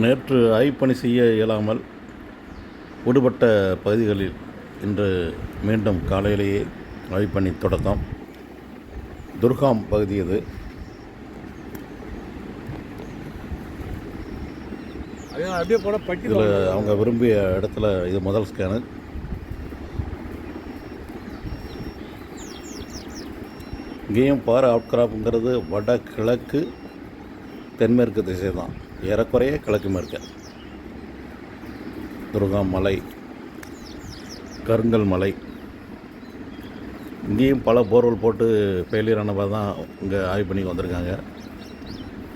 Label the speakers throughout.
Speaker 1: நேற்று ஆய்வுப்பணி செய்ய இயலாமல் விடுபட்ட பகுதிகளில் இன்று மீண்டும் காலையிலேயே ஆய்வுப்பணி தொடக்கம். துர்காம் பகுதி இது. இதில் அவங்க விரும்பிய இடத்துல இது முதல் ஸ்கேனு. இங்கேயும் பாறை அவுட்கிராப்புங்கிறது வடகிழக்கு தென்மேற்கு திசை தான், ஏறக்குறைய கிழக்கு மேற்கு. துர்காம் மலை, கருங்கல் மலை. இங்கேயும் பல போர்வெல் போட்டு ஃபெயிலியர் ஆனவா தான் இங்கே ஆய்வு பண்ணி வந்திருக்காங்க.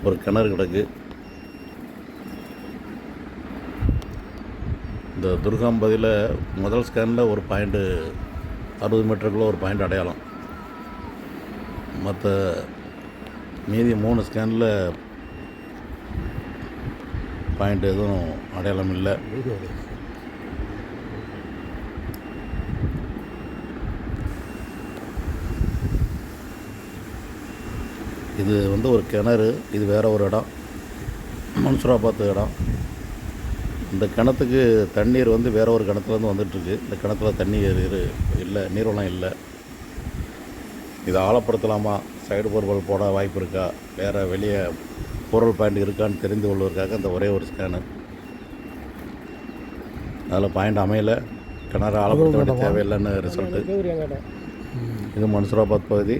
Speaker 1: ஒரு கிணறு கிடக்கு. இந்த துர்காம் பகுதியில் முதல் ஸ்கேனில் ஒரு பாயிண்ட்டு 60 மீட்டருக்குள்ளே ஒரு பாயிண்ட் அடையாளம். மற்ற மீதி 3 ஸ்கேனில் பாயிண்ட் எதுவும் அடையாளம் இல்லை. இது ஒரு கிணறு. இது வேறு ஒரு இடம், மன்சூராபாத் இடம். இந்த கிணத்துக்கு தண்ணீர் வேறு ஒரு கிணத்துலேருந்து வந்துட்டுருக்கு. இந்த கிணத்துல தண்ணீர் இல்லை, நீர்வளம் இல்லை. இதை ஆழப்படுத்தலாமா, சைடு போர்வெல் போட வாய்ப்பு இருக்கா, வேறு வெளியே போர்வெல் பாயிண்ட் இருக்கான்னு தெரிந்து கொள்வதற்காக அந்த ஒரே ஒரு ஸ்கேனு. அதில் பாயிண்ட் அமையலை, கிணறு ஆழப்படுத்த வேண்டிய தேவையில்லைன்னு ரிசல்ட்டு. இது மன்சூராபாத் பகுதி.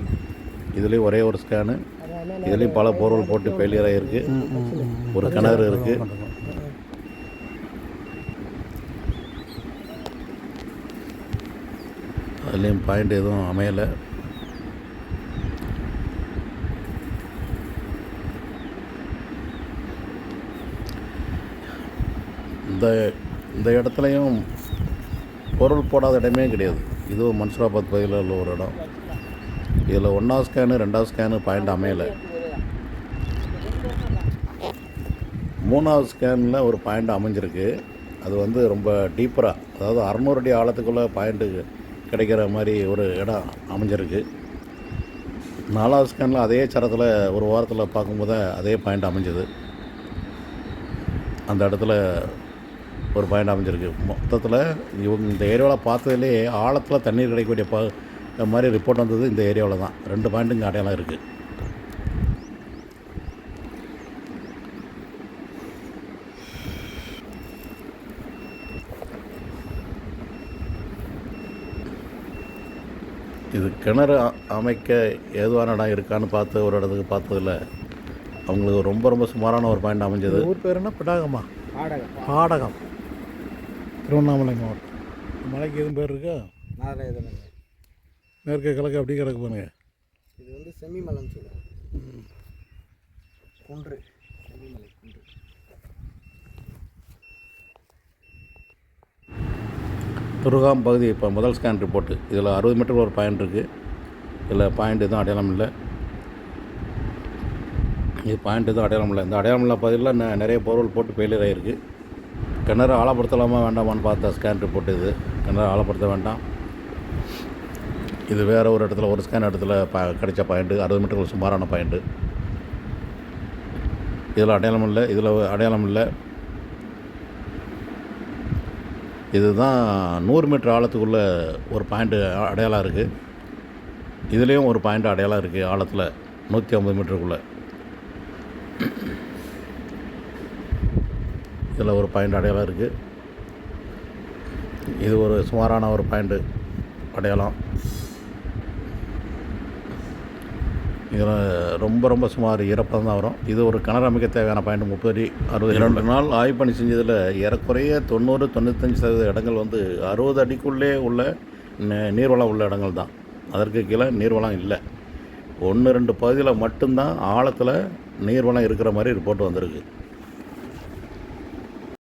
Speaker 1: இதுலேயும் ஒரே ஒரு ஸ்கேனு. இதுலேயும் பல போர்வெல் போட்டு ஃபெயிலியர் ஆகிருக்கு. ஒரு கிணறு இருக்குது. அதுலேயும் பாயிண்ட் எதுவும் அமையலை. இந்த இடத்துலையும் பொருள் போடாத இடமே கிடையாது. இதுவும் மன்சூராபாத் பகுதியில் உள்ள ஒரு இடம். இதில் 1வது ஸ்கேனு 2வது ஸ்கேனு பாயிண்ட் அமையலை. 3வது ஸ்கேனில் ஒரு பாயிண்ட் அமைஞ்சிருக்கு. அது ரொம்ப டீப்பராக, அதாவது 600 அடி ஆழத்துக்குள்ளே பாயிண்ட்டு கிடைக்கிற மாதிரி ஒரு இடம் அமைஞ்சிருக்கு. 4வது ஸ்கேனில் அதே சரத்தில் ஒரு வாரத்தில் பார்க்கும்போது அதே பாயிண்ட் அமைஞ்சது. அந்த இடத்துல ஒரு பாயிண்ட் அமைஞ்சிருக்கு. மொத்தத்தில் இவங்க இந்த ஏரியாவில் பார்த்ததுலே ஆழத்தில் தண்ணீர் கிடைக்கக்கூடிய மாதிரி ரிப்போர்ட் வந்தது இந்த ஏரியாவில் தான். 2 பாயிண்ட் இங்கே அடையாளம் இருக்குது. இது கிணறு அமைக்க ஏதுவான இடம் இருக்கான்னு பார்த்து ஒரு இடத்துக்கு பார்த்ததில் அவங்களுக்கு ரொம்ப சுமாரான ஒரு பாயிண்ட் அமைஞ்சது.
Speaker 2: ஊர் பேர் என்ன? பிடாகமா? பாடகம், திருவண்ணாமலை மாவட்டம். மலைக்கு எதுவும் பேர் இருக்கா? மேற்கு கிழக்கு அப்படி கிடக்கு பாருங்க.
Speaker 3: இது செம்மிமலைன்னு சொல்லுவாங்க. குன்று, செம்மிமலை குன்று.
Speaker 1: துர்காம் பகுதி இப்போ முதல் ஸ்கேன் ரிப்போர்ட்டு. இதில் 60 மீட்டர் ஒரு பாயிண்ட் இருக்குது. இதில் பாயிண்ட் எதுவும் அடையாளம் இல்லை. இது பாயிண்ட் எதுவும் அடையாளம் இல்லை. இந்த அடையாளம் இல்லை பகுதியில் நிறைய போர்வெல் போட்டு ஃபெயிலியர் ஆகிருக்கு. கிணறு ஆழப்படுத்தலாமா வேண்டாமான்னு பார்த்த ஸ்கேன் ரிப்போர்ட் இது. கிணறு ஆழப்படுத்த வேண்டாம். இது வேறு ஒரு இடத்துல ஒரு ஸ்கேன் இடத்துல கிடைச்ச பாயிண்ட்டு 60 மீட்டருக்கு சுமாரான பாயிண்ட்டு. இதில் அடையாளம் இல்லை, இதில் அடையாளம் இல்லை. இதுதான் 100 மீட்டர் ஆழத்துக்குள்ளே ஒரு பாயிண்ட்டு அடையாளம் இருக்குது. இதுலேயும் ஒரு பாயிண்ட் அடையாளம் இருக்குது ஆழத்தில் 150 மீட்டருக்குள்ளே. இதில் ஒரு பாயிண்ட் அடையாளம் இருக்குது. இது ஒரு சுமாரான ஒரு பாயிண்ட்டு அடையாளம். இதில் ரொம்ப சுமார் ஈரப்பதம் தான் வரும். இது ஒரு கிணறு அமைக்க தேவையான பாயிண்ட் 30 அடி 60. 2 நாள் ஆய்வு பணி செஞ்சதில் ஏறக்குறைய 90-95% இடங்கள் 60 அடிக்குள்ளே உள்ள நீர்வளம் உள்ள இடங்கள் தான். அதற்கு கீழே நீர்வளம் இல்லை. 1-2 பகுதியில் மட்டும்தான் ஆழத்தில் நீர்வளம் இருக்கிற மாதிரி ரிப்போர்ட் வந்திருக்கு.